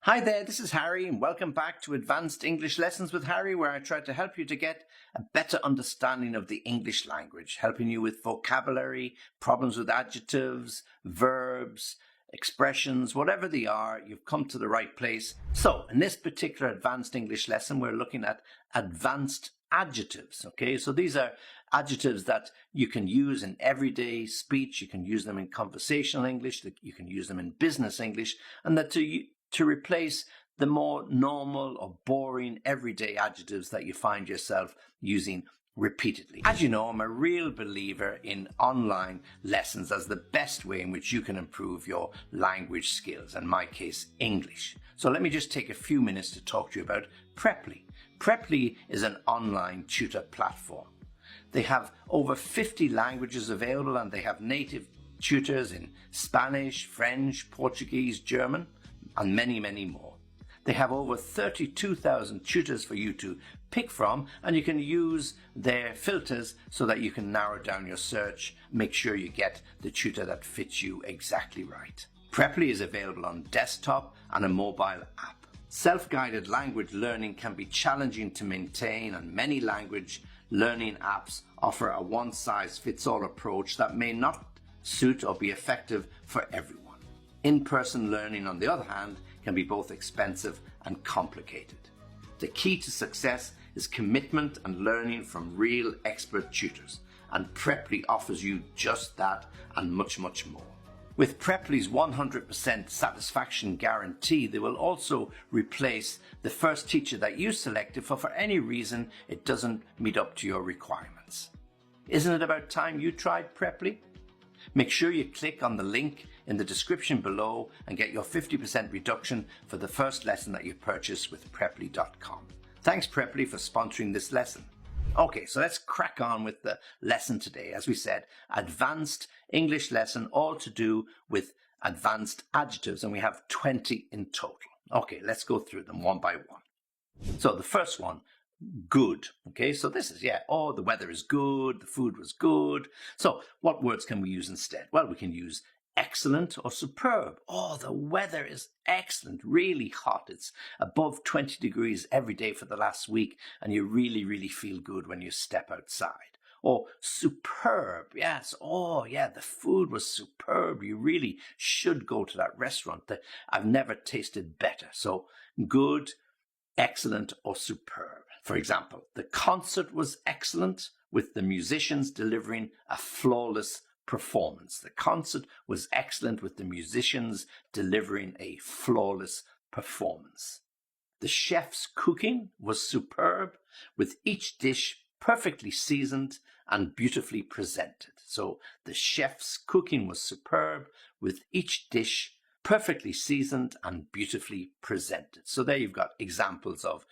Hi there, this is Harry, and welcome back to Advanced English Lessons with Harry, where I try to help you to get a better understanding of the English language, helping you with vocabulary, problems with adjectives, verbs, expressions, whatever they are, you've come to the right place. So, in this particular Advanced English lesson, we're looking at advanced adjectives, okay? So these are adjectives that you can use in everyday speech, you can use them in conversational English, you can use them in business English, and that to replace the more normal or boring everyday adjectives that you find yourself using repeatedly. As you know, I'm a real believer in online lessons as the best way in which you can improve your language skills, in my case, English. So let me just take a few minutes to talk to you about Preply. Preply is an online tutor platform. They have over 50 languages available, and they have native tutors in Spanish, French, Portuguese, German, and many, many more. They have over 32,000 tutors for you to pick from, and you can use their filters so that you can narrow down your search, make sure you get the tutor that fits you exactly right. Preply is available on desktop and a mobile app. Self-guided language learning can be challenging to maintain, and many language learning apps offer a one-size-fits-all approach that may not suit or be effective for everyone. In-person learning, on the other hand, can be both expensive and complicated. The key to success is commitment and learning from real expert tutors, and Preply offers you just that and much, much more. With Preply's 100% satisfaction guarantee, they will also replace the first teacher that you selected for any reason it doesn't meet up to your requirements. Isn't it about time you tried Preply? Make sure you click on the link in the description below and get your 50% reduction for the first lesson that you purchase with Preply.com. Thanks Preply for sponsoring this lesson. Okay, so let's crack on with the lesson today. As we said, advanced English lesson, all to do with advanced adjectives, and we have 20 in total. Okay, let's go through them one by one. So the first one, good. Okay, so this is, oh, the weather is good, the food was good. So what words can we use instead? Well, we can use excellent or superb. Oh, the weather is excellent, really hot. It's above 20 degrees every day for the last week, and you really, really feel good when you step outside. Or superb, yes. Oh, yeah, the food was superb. You really should go to that restaurant. I've never tasted better. So good, excellent, or superb. For example, the concert was excellent, with the musicians delivering a flawless performance. The concert was excellent, with the musicians delivering a flawless performance. The chef's cooking was superb, with each dish perfectly seasoned and beautifully presented. So the chef's cooking was superb, with each dish perfectly seasoned and beautifully presented. So there you've got examples of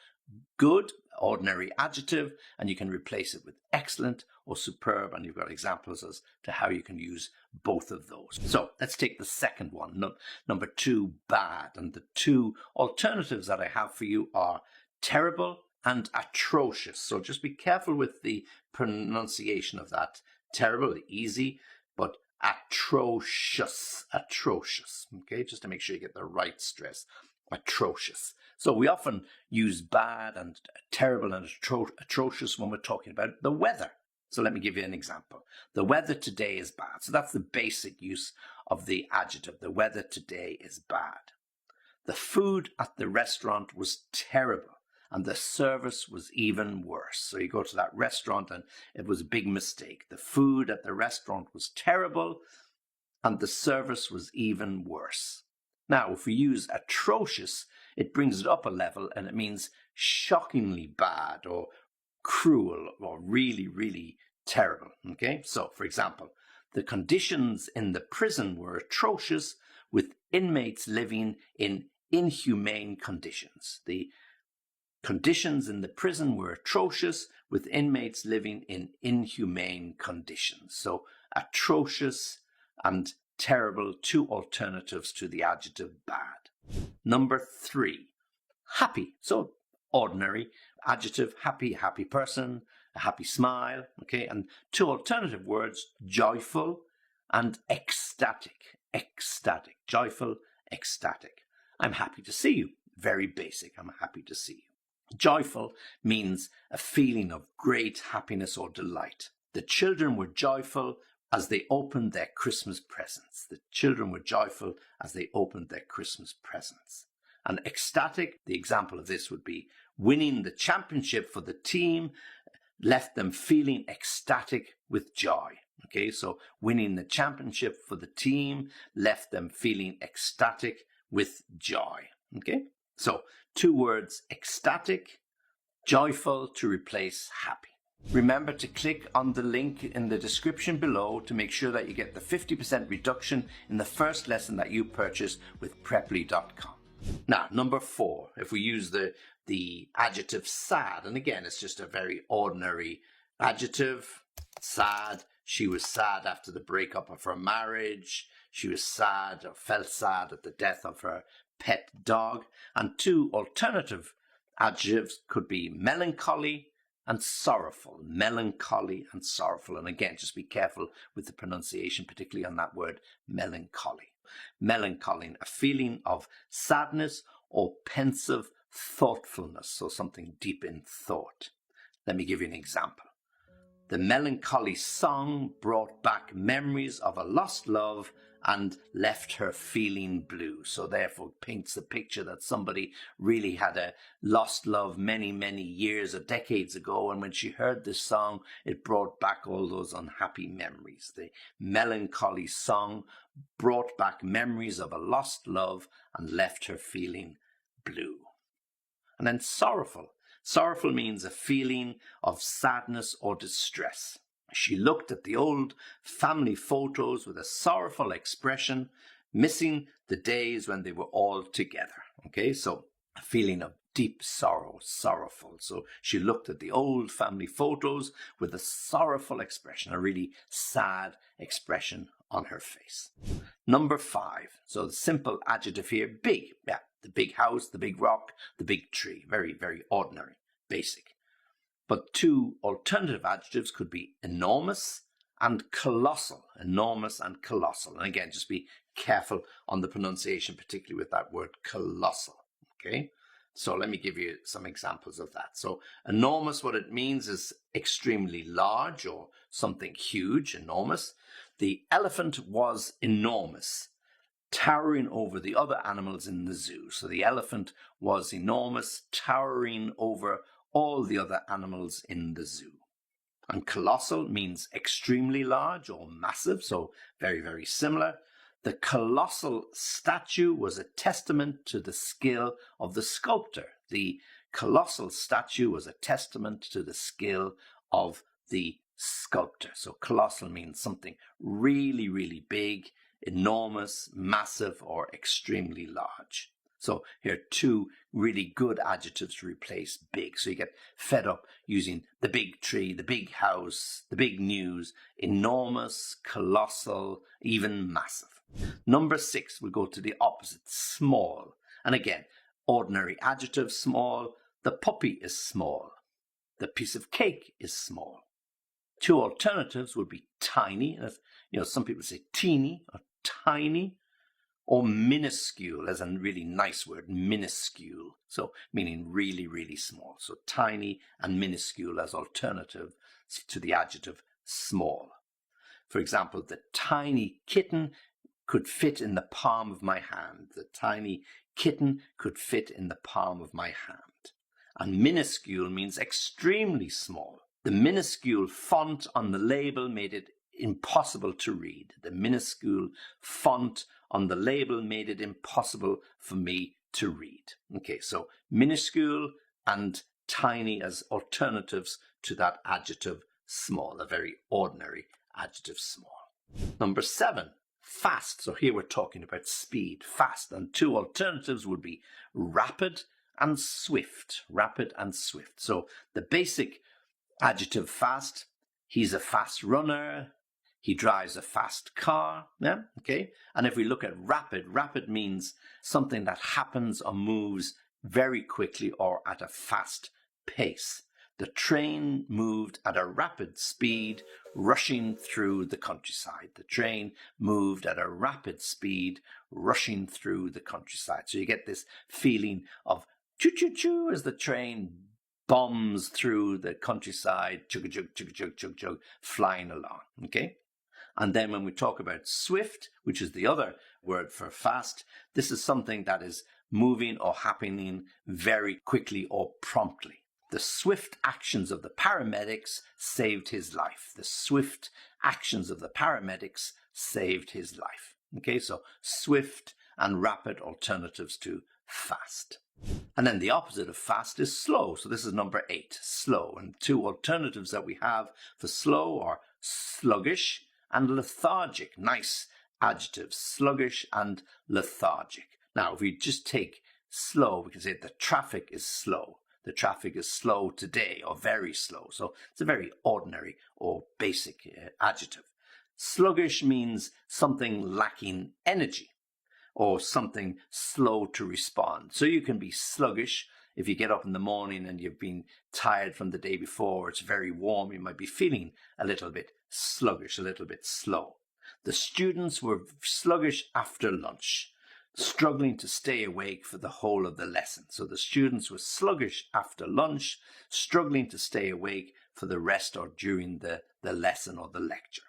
good, ordinary adjective, and you can replace it with excellent or superb, and you've got examples as to how you can use both of those. So let's take the second one, number 2, bad. And the two alternatives that I have for you are terrible and atrocious. So just be careful with the pronunciation of that. Terrible, easy, but atrocious, okay, just to make sure you get the right stress, atrocious. So we often use bad and terrible and atrocious when we're talking about the weather. So let me give you an example. The weather today is bad. So that's the basic use of the adjective. The weather today is bad. The food at the restaurant was terrible, and the service was even worse. So you go to that restaurant and it was a big mistake. The food at the restaurant was terrible and the service was even worse. Now, if we use atrocious, it brings it up a level and it means shockingly bad or cruel or really, really terrible. Okay, so for example, the conditions in the prison were atrocious, with inmates living in inhumane conditions. The conditions in the prison were atrocious, with inmates living in inhumane conditions. So atrocious and terrible, two alternatives to the adjective bad. Number 3, happy. So ordinary adjective, happy, happy person, a happy smile. Okay, and two alternative words, joyful and ecstatic. Ecstatic, joyful, ecstatic. I'm happy to see you. very basic. I'm happy to see you. Joyful means a feeling of great happiness or delight. The children were joyful as they opened their Christmas presents. The children were joyful as they opened their Christmas presents. And ecstatic, the example of this would be winning the championship for the team left them feeling ecstatic with joy. Okay, so winning the championship for the team left them feeling ecstatic with joy. Okay, so 2 words, ecstatic, joyful to replace happy. Remember to click on the link in the description below to make sure that you get the 50% reduction in the first lesson that you purchase with Preply.com. Now, number 4, if we use the adjective sad, and again, it's just a very ordinary adjective, sad. She was sad after the breakup of her marriage. She was sad or felt sad at the death of her pet dog. And 2 alternative adjectives could be melancholy and sorrowful. Melancholy and sorrowful. And again, just be careful with the pronunciation, particularly on that word melancholy. Melancholy, a feeling of sadness or pensive thoughtfulness, so something deep in thought. Let me give you an example. The melancholy song brought back memories of a lost love and left her feeling blue. So therefore paints the picture that somebody really had a lost love many, many years or decades ago, and when she heard this song, it brought back all those unhappy memories. The melancholy song brought back memories of a lost love and left her feeling blue. And then sorrowful. Sorrowful means a feeling of sadness or distress. She looked at the old family photos with a sorrowful expression, missing the days when they were all together. Okay, so a feeling of deep sorrow, sorrowful. So she looked at the old family photos with a sorrowful expression, a really sad expression on her face. Number 5. So the simple adjective here, big. Yeah. The big house, the big rock, the big tree. Very, very ordinary, basic. But 2 alternative adjectives could be enormous and colossal. Enormous and colossal. And again, just be careful on the pronunciation, particularly with that word colossal. Okay? So let me give you some examples of that. So enormous, what it means is extremely large or something huge, enormous. The elephant was enormous, towering over the other animals in the zoo. So the elephant was enormous, towering over all the other animals in the zoo. And colossal means extremely large or massive, so very, very similar. The colossal statue was a testament to the skill of the sculptor. The colossal statue was a testament to the skill of the sculptor. So colossal means something really, really big, enormous, massive, or extremely large. So here are 2 really good adjectives to replace big. So you get fed up using the big tree, the big house, the big news, enormous, colossal, even massive. Number 6, we'll go to the opposite, small. And again, ordinary adjective, small. The puppy is small. The piece of cake is small. 2 alternatives would be tiny. Some people say teeny or tiny, or minuscule, as a really nice word, minuscule. So meaning really, really small. So tiny and minuscule as alternative to the adjective small. For example, the tiny kitten could fit in the palm of my hand. The tiny kitten could fit in the palm of my hand. And minuscule means extremely small. The minuscule font on the label made it impossible to read. The minuscule font on the label made it impossible for me to read. Okay, so minuscule and tiny as alternatives to that adjective small, a very ordinary adjective small. Number 7, fast. So here we're talking about speed, fast, and 2 alternatives would be rapid and swift. Rapid and swift. So the basic adjective fast, he's a fast runner, he drives a fast car, yeah, okay? And if we look at rapid, rapid means something that happens or moves very quickly or at a fast pace. The train moved at a rapid speed, rushing through the countryside. The train moved at a rapid speed, rushing through the countryside. So you get this feeling of choo-choo-choo as the train bombs through the countryside, chug-a-chug, chug-a-chug, chug-a-chug, flying along, okay? And then when we talk about swift, which is the other word for fast, this is something that is moving or happening very quickly or promptly. The swift actions of the paramedics saved his life. The swift actions of the paramedics saved his life. Okay, so swift and rapid alternatives to fast. And then the opposite of fast is slow. So this is number 8, slow. And two alternatives that we have for slow are sluggish and lethargic. Nice adjectives, sluggish and lethargic. Now, if we just take slow, we can say the traffic is slow. The traffic is slow today, or very slow. So it's a very ordinary or basic adjective. Sluggish means something lacking energy or something slow to respond. So you can be sluggish if you get up in the morning and you've been tired from the day before, it's very warm, you might be feeling a little bit sluggish, a little bit slow. The students were sluggish after lunch, struggling to stay awake for the whole of the lesson. So the students were sluggish after lunch, struggling to stay awake for the rest or during the lesson or the lecture.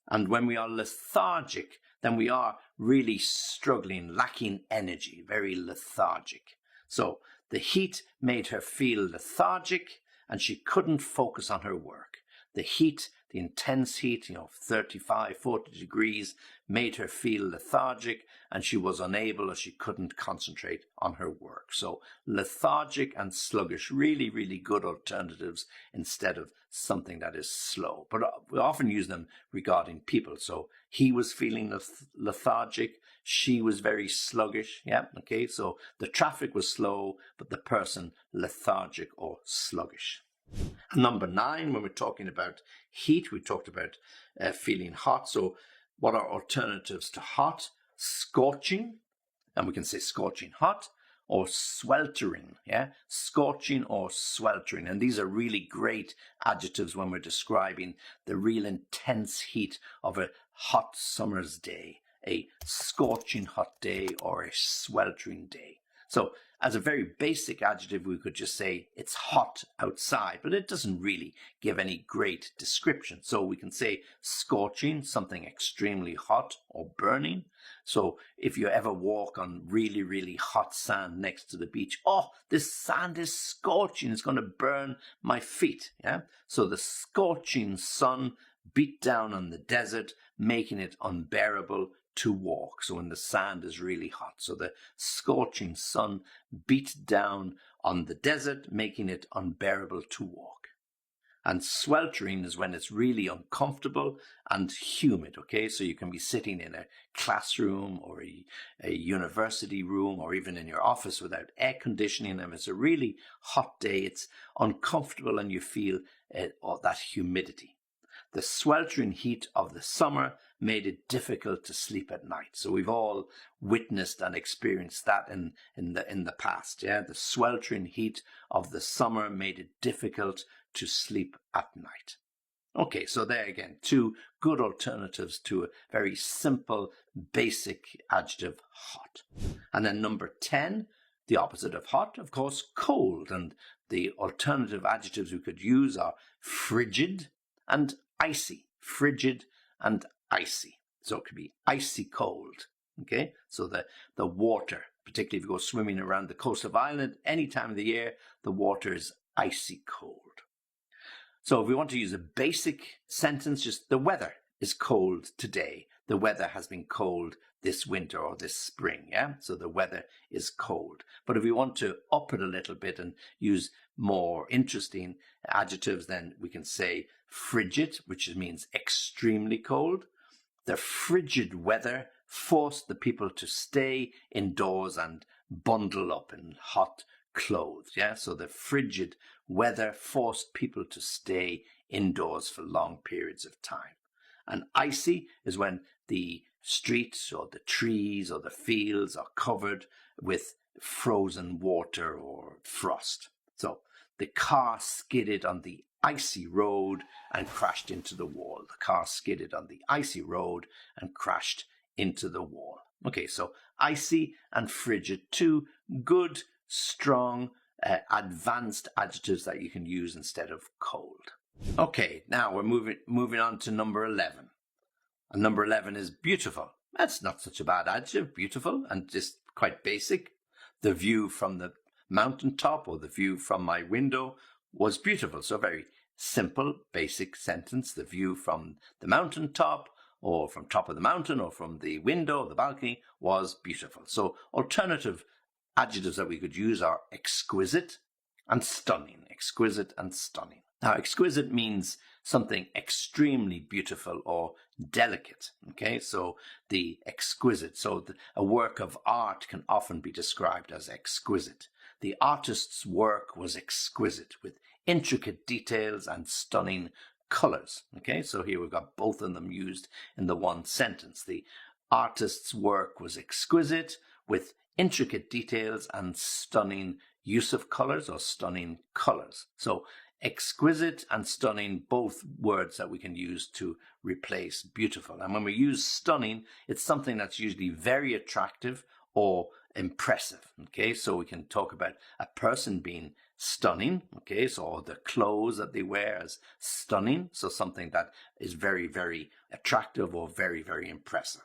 And when we are lethargic, then we are really struggling, lacking energy, very lethargic. So the heat made her feel lethargic and she couldn't focus on her work. The heat, the intense heat, 35, 40 degrees, made her feel lethargic and she was unable or she couldn't concentrate on her work. So lethargic and sluggish, really, really good alternatives instead of something that is slow. But we often use them regarding people. So he was feeling lethargic. She was very sluggish. Yeah, okay. So the traffic was slow, but the person lethargic or sluggish. Number 9, when we're talking about heat, we talked about feeling hot. So what are alternatives to hot? Scorching, and we can say scorching hot, or sweltering, yeah? Scorching or sweltering. And these are really great adjectives when we're describing the real intense heat of a hot summer's day, a scorching hot day or a sweltering day. So as a very basic adjective, we could just say it's hot outside, but it doesn't really give any great description. So we can say scorching, something extremely hot or burning. So if you ever walk on really, really hot sand next to the beach, oh, this sand is scorching, it's going to burn my feet. Yeah. So the scorching sun beat down on the desert, making it unbearable to walk. So when the sand is really hot. So the scorching sun beat down on the desert, making it unbearable to walk. And sweltering is when it's really uncomfortable and humid, okay? So you can be sitting in a classroom or a university room or even in your office without air conditioning, and it's a really hot day, it's uncomfortable and you feel that humidity. The sweltering heat of the summer made it difficult to sleep at night. So we've all witnessed and experienced that in the past. Yeah, the sweltering heat of the summer made it difficult to sleep at night. Okay, so there again, 2 good alternatives to a very simple, basic adjective, hot. And then number 10, the opposite of hot, of course, cold. And the alternative adjectives we could use are frigid and icy. Frigid and icy. So it could be icy cold. Okay, so the water, particularly if you go swimming around the coast of Ireland, any time of the year, the water is icy cold. So if we want to use a basic sentence, just the weather is cold today. The weather has been cold this winter or this spring, yeah? So the weather is cold. But if we want to up it a little bit and use more interesting adjectives, then we can say frigid, which means extremely cold. The frigid weather forced the people to stay indoors and bundle up in hot clothes, yeah? So the frigid weather forced people to stay indoors for long periods of time. And icy is when the streets or the trees or the fields are covered with frozen water or frost. So the car skidded on the icy road and crashed into the wall. The car skidded on the icy road and crashed into the wall. Okay, so icy and frigid, two good, strong, advanced adjectives that you can use instead of cold. Okay, now we're moving on to number 11. And number 11 is beautiful. That's not such a bad adjective, beautiful, and just quite basic. The view from the mountaintop or the view from my window was beautiful. So very simple, basic sentence. The view from the mountaintop or from top of the mountain or from the window or the balcony was beautiful. So alternative adjectives that we could use are exquisite and stunning. Exquisite and stunning. Now, exquisite means something extremely beautiful or delicate. Okay, so the exquisite. So a work of art can often be described as exquisite. The artist's work was exquisite with intricate details and stunning colors. Okay, so here we've got both of them used in the one sentence. The artist's work was exquisite with intricate details and stunning use of colors or stunning colors. So exquisite and stunning, both words that we can use to replace beautiful. And when we use stunning, it's something that's usually very attractive or impressive. Okay, so we can talk about a person being stunning. Okay, so the clothes that they wear is stunning. So something that is very, very attractive or very, very impressive.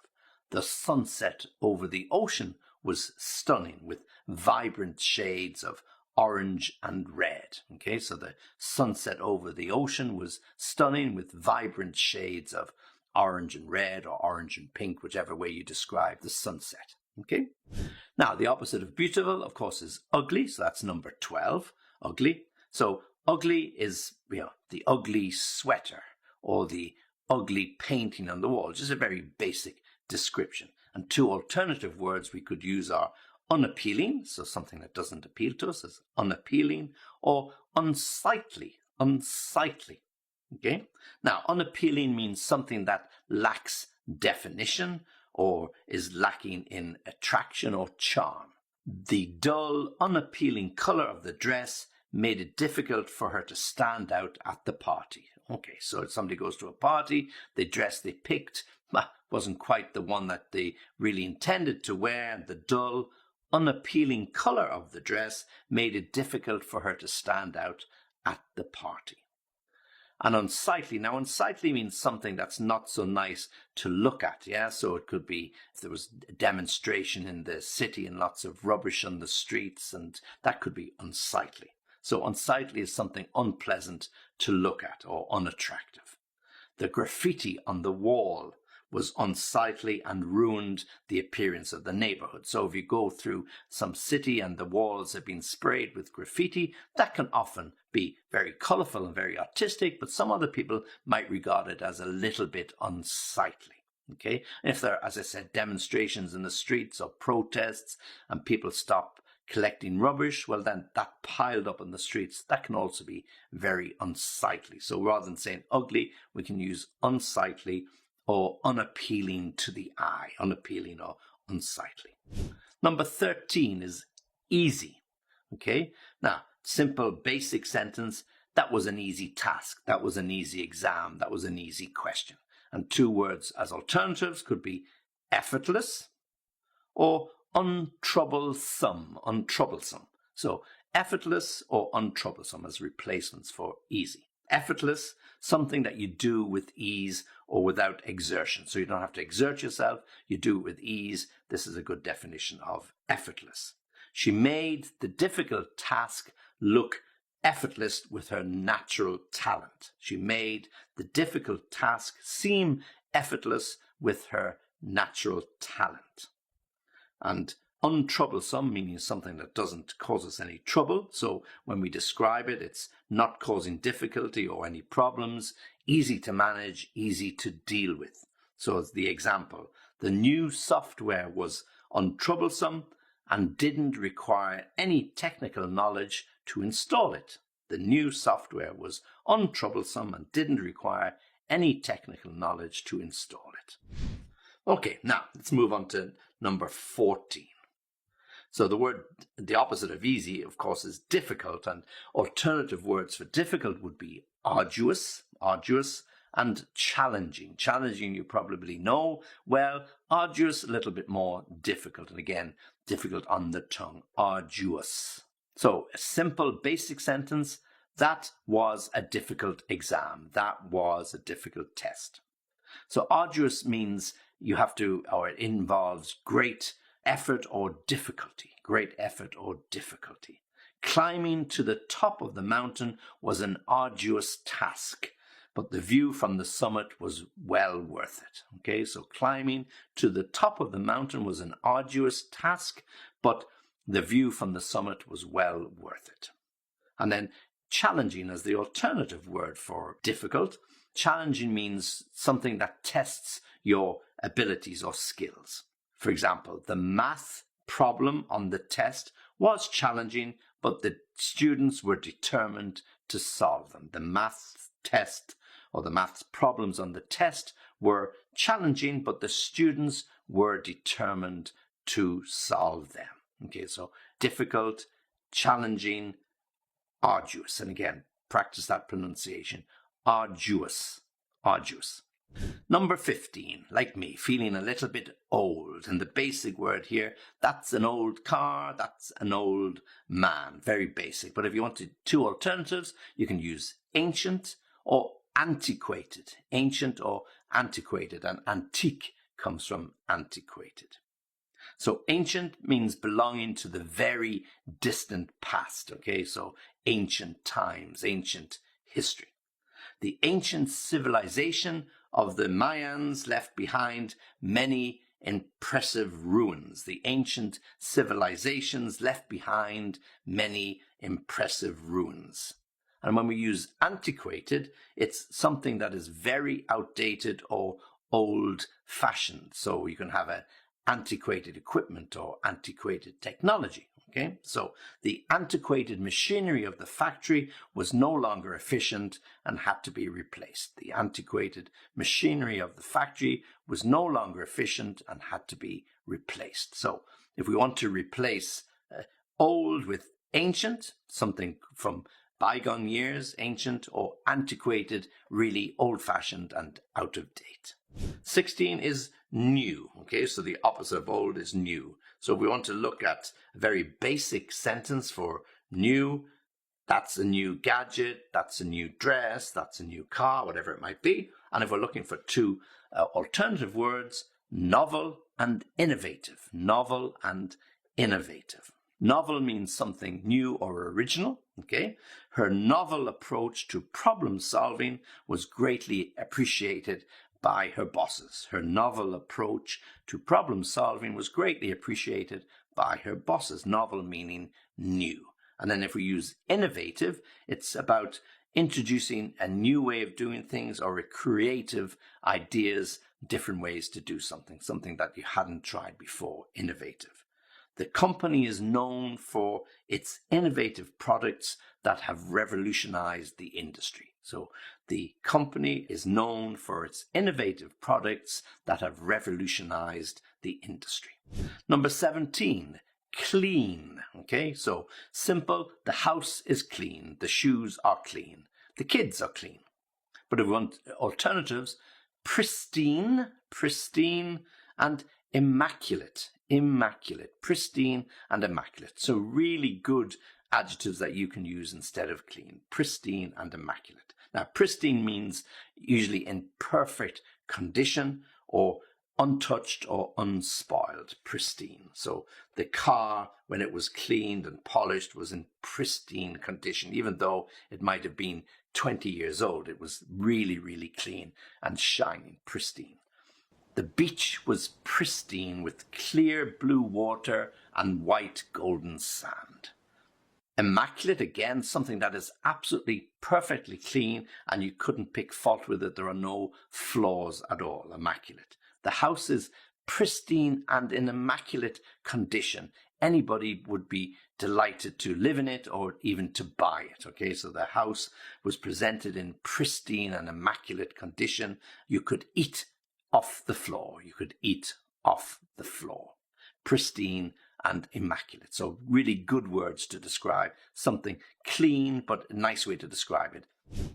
The sunset over the ocean was stunning with vibrant shades of orange and red. Okay, so the sunset over the ocean was stunning with vibrant shades of orange and red or orange and pink, whichever way you describe the sunset. Okay, now the opposite of beautiful, of course, is ugly. So that's number 12, ugly. So ugly is, the ugly sweater or the ugly painting on the wall, just a very basic description. And two alternative words we could use are unappealing, so something that doesn't appeal to us is unappealing, or unsightly, unsightly. Okay, now unappealing means something that lacks definition or is lacking in attraction or charm. The dull, unappealing color of the dress made it difficult for her to stand out at the party. Okay, so if somebody goes to a party, the dress they picked wasn't quite the one that they really intended to wear, and the dull, unappealing color of the dress made it difficult for her to stand out at the party. And unsightly, now unsightly means something that's not so nice to look at, yeah? So it could be if there was a demonstration in the city and lots of rubbish on the streets, and that could be unsightly. So unsightly is something unpleasant to look at or unattractive. The graffiti on the wall was unsightly and ruined the appearance of the neighborhood. So if you go through some city and the walls have been sprayed with graffiti, that can often be very colorful and very artistic, but some other people might regard it as a little bit unsightly. Okay, and if there are, as I said, demonstrations in the streets or protests and people stop collecting rubbish, well then that piled up on the streets, that can also be very unsightly. So rather than saying ugly, we can use unsightly or unappealing to the eye, unappealing or unsightly. Number 13 is easy. Okay, now simple basic sentence, that was an easy task, that was an easy exam, that was an easy question. And two words as alternatives could be effortless or untroublesome, untroublesome. So effortless or untroublesome as replacements for easy. Effortless, something that you do with ease or without exertion. So you don't have to exert yourself, you do it with ease. This is a good definition of effortless. She made the difficult task look effortless with her natural talent. She made the difficult task seem effortless with her natural talent. And untroublesome, meaning something that doesn't cause us any trouble. So when we describe it, it's not causing difficulty or any problems, easy to manage, easy to deal with. So as the example, the new software was untroublesome and didn't require any technical knowledge to install it. The new software was untroublesome and didn't require any technical knowledge to install it. Okay, now let's move on to number 14. So the opposite of easy, of course, is difficult, and alternative words for difficult would be arduous, And challenging. Challenging, you probably know well. Arduous, a little bit more difficult. And again, difficult on the tongue. Arduous. So a simple basic sentence. That was a difficult exam. That was a difficult test. So arduous means you have to, or it involves great effort or difficulty. Great effort or difficulty. Climbing to the top of the mountain was an arduous task, but the view from the summit was well worth it. Okay, so climbing to the top of the mountain was an arduous task, but the view from the summit was well worth it. And then challenging as the alternative word for difficult. Challenging means something that tests your abilities or skills. For example, the math problem on the test was challenging, but the students were determined to solve them. The math test or the maths problems on the test were challenging, but the students were determined to solve them. Okay, so difficult, challenging, arduous. And again, practice that pronunciation. Arduous. Arduous. Number 15, like me, feeling a little bit old. And the basic word here, that's an old car, that's an old man. Very basic. But if you wanted two alternatives, you can use ancient or antiquated. Ancient or antiquated. And antique comes from antiquated. So ancient means belonging to the very distant past. Okay, so ancient times, ancient history. The ancient civilization of the Mayans left behind many impressive ruins. The ancient civilizations left behind many impressive ruins. And when we use antiquated, it's something that is very outdated or old-fashioned. So you can have an antiquated equipment or antiquated technology. Okay, so the antiquated machinery of the factory was no longer efficient and had to be replaced. The antiquated machinery of the factory was no longer efficient and had to be replaced. So if we want to replace old with ancient, something from bygone years, ancient, or antiquated, really old-fashioned and out of date. 16 is new. Okay, so the opposite of old is new. So if we want to look at a very basic sentence for new, that's a new gadget, that's a new dress, that's a new car, whatever it might be. And if we're looking for two alternative words, novel and innovative. Novel and innovative. Novel means something new or original. Okay, her novel approach to problem solving was greatly appreciated by her bosses. Her novel approach to problem solving was greatly appreciated by her bosses. Novel meaning new. And then if we use innovative, it's about introducing a new way of doing things or a creative ideas, different ways to do something, something that you hadn't tried before. Innovative. The company is known for its innovative products that have revolutionized the industry. So the company is known for its innovative products that have revolutionized the industry. Number 17, clean. Okay, so simple, the house is clean, the shoes are clean, the kids are clean. But if we want alternatives, pristine, pristine, and immaculate, immaculate, pristine and immaculate. So really good adjectives that you can use instead of clean, pristine and immaculate. Now, pristine means usually in perfect condition or untouched or unspoiled, pristine. So the car, when it was cleaned and polished, was in pristine condition. Even though it might have been 20 years old, it was really, really clean and shining, pristine. The beach was pristine with clear blue water and white golden sand. Immaculate, again, something that is absolutely perfectly clean and you couldn't pick fault with it. There are no flaws at all. Immaculate. The house is pristine and in immaculate condition. Anybody would be delighted to live in it or even to buy it. Okay, so the house was presented in pristine and immaculate condition. You could eat off the floor. You could eat off the floor. Pristine and immaculate. So really good words to describe something clean, but a nice way to describe it.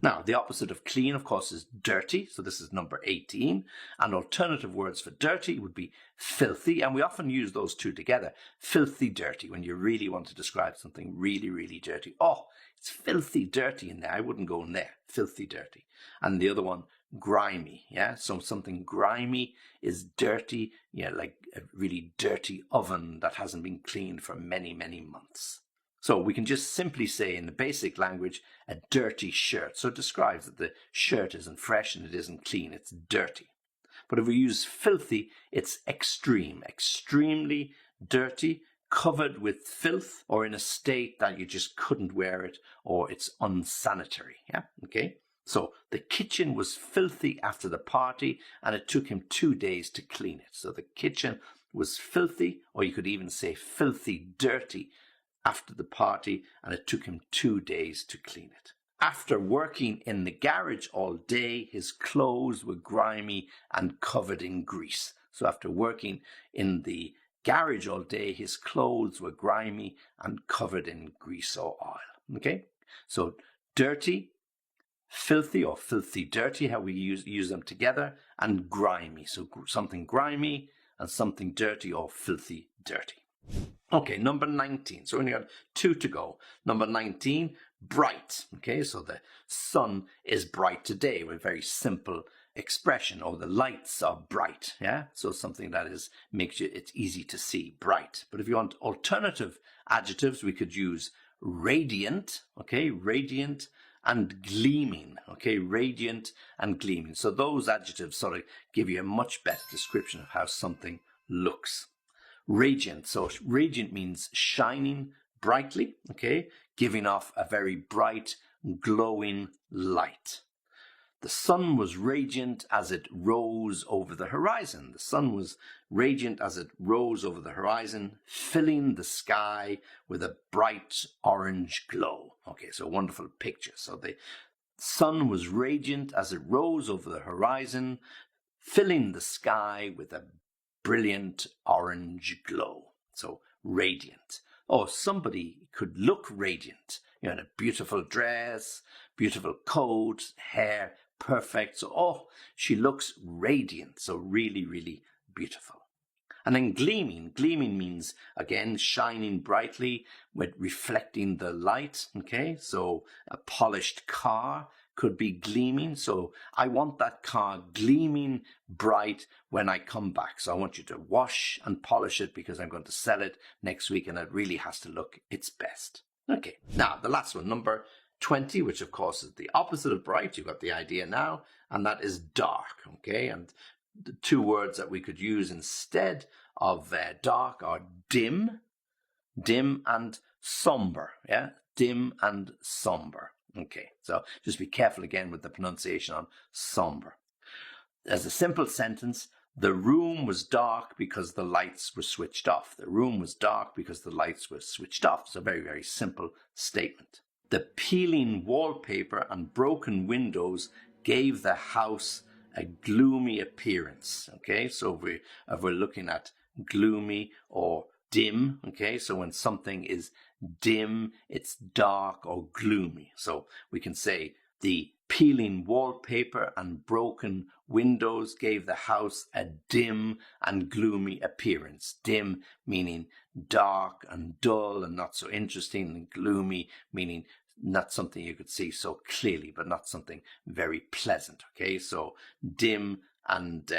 Now, the opposite of clean, of course, is dirty. So this is number 18. And alternative words for dirty would be filthy. And we often use those two together. Filthy, dirty, when you really want to describe something really, really dirty. Oh, it's filthy dirty in there. I wouldn't go in there. Filthy dirty. And the other one, grimy. Yeah, so something grimy is dirty. Yeah, like a really dirty oven that hasn't been cleaned for many, many months. So we can just simply say in the basic language, a dirty shirt. So it describes that the shirt isn't fresh and it isn't clean, it's dirty. But if we use filthy, it's extreme, extremely dirty, covered with filth, or in a state that you just couldn't wear it, or it's unsanitary. Yeah, okay. So the kitchen was filthy after the party, and it took him 2 days to clean it. So the kitchen was filthy, or you could even say filthy dirty, after the party, and it took him 2 days to clean it. After working in the garage all day, his clothes were grimy and covered in grease. So after working in the garage all day, his clothes were grimy and covered in grease or oil. Okay, so dirty, filthy or filthy dirty, how we use them together, and grimy. So something grimy and something dirty or filthy dirty. Okay, number 19. So we only got 2 to go. Number 19, bright. Okay, so the sun is bright today with a very simple expression, or the lights are bright. Yeah, so something that makes it's easy to see, bright. But if you want alternative adjectives, we could use radiant. Okay, radiant and gleaming. Okay, radiant and gleaming. So those adjectives sort of give you a much better description of how something looks. Radiant. So radiant means shining brightly, okay, giving off a very bright, glowing light. The sun was radiant as it rose over the horizon. The sun was radiant as it rose over the horizon, filling the sky with a bright orange glow. Okay, so a wonderful picture. So the sun was radiant as it rose over the horizon, filling the sky with a brilliant orange glow. So radiant. Or somebody could look radiant, in a beautiful dress, beautiful coat, hair perfect. So, she looks radiant. So really, really beautiful. And then gleaming. Gleaming means, again, shining brightly with reflecting the light. Okay, so a polished car could be gleaming. So I want that car gleaming bright when I come back. So I want you to wash and polish it because I'm going to sell it next week and it really has to look its best. Okay, now the last one, number 20, which of course is the opposite of bright. You've got the idea now, and that is dark. Okay, and the 2 words that we could use instead of dark are dim and somber. Yeah, dim and somber. Okay, so just be careful again with the pronunciation on somber. As a simple sentence, the room was dark because the lights were switched off. The room was dark because the lights were switched off. It's a very, very simple statement. The peeling wallpaper and broken windows gave the house a gloomy appearance. Okay, so if we're looking at gloomy or dim, okay, so when something is dim, it's dark or gloomy. So we can say the peeling wallpaper and broken windows gave the house a dim and gloomy appearance. Dim meaning dark and dull and not so interesting, and gloomy meaning not something you could see so clearly, but not something very pleasant. Okay, so dim and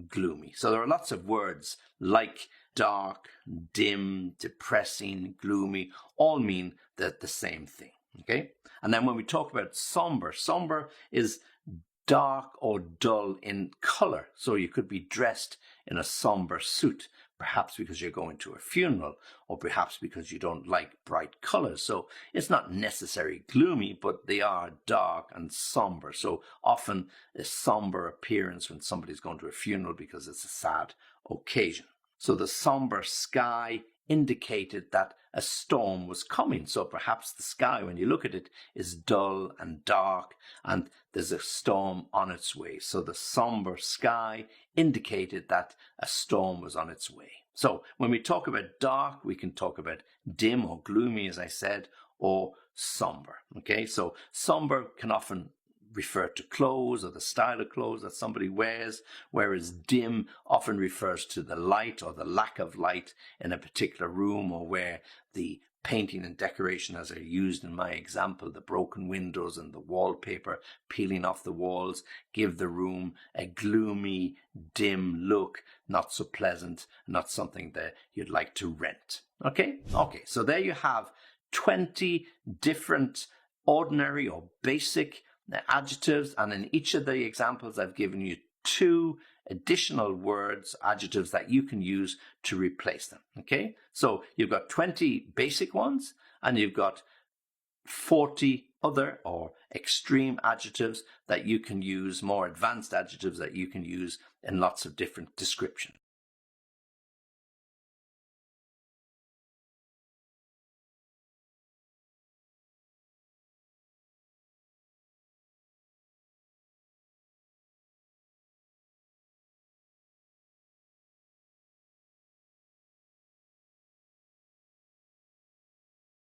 gloomy. So there are lots of words like dark, dim, depressing, gloomy, all mean the same thing. Okay, and then when we talk about somber, somber is dark or dull in color. So you could be dressed in a somber suit, perhaps because you're going to a funeral, or perhaps because you don't like bright colors. So it's not necessarily gloomy, but they are dark and somber. So often a somber appearance when somebody's going to a funeral because it's a sad occasion. So the somber sky indicated that a storm was coming. So perhaps the sky, when you look at it, is dull and dark, and there's a storm on its way. So the somber sky indicated that a storm was on its way. So when we talk about dark, we can talk about dim or gloomy, as I said, or somber. Okay, so somber can often refer to clothes or the style of clothes that somebody wears, whereas dim often refers to the light or the lack of light in a particular room, or where the painting and decoration, as I used in my example, the broken windows and the wallpaper peeling off the walls, give the room a gloomy, dim look, not so pleasant, not something that you'd like to rent. Okay, so there you have 20 different ordinary or basic adjectives, and in each of the examples I've given you 2 additional words, adjectives that you can use to replace them. Okay, so you've got 20 basic ones and you've got 40 other or extreme adjectives that you can use, more advanced adjectives that you can use in lots of different descriptions.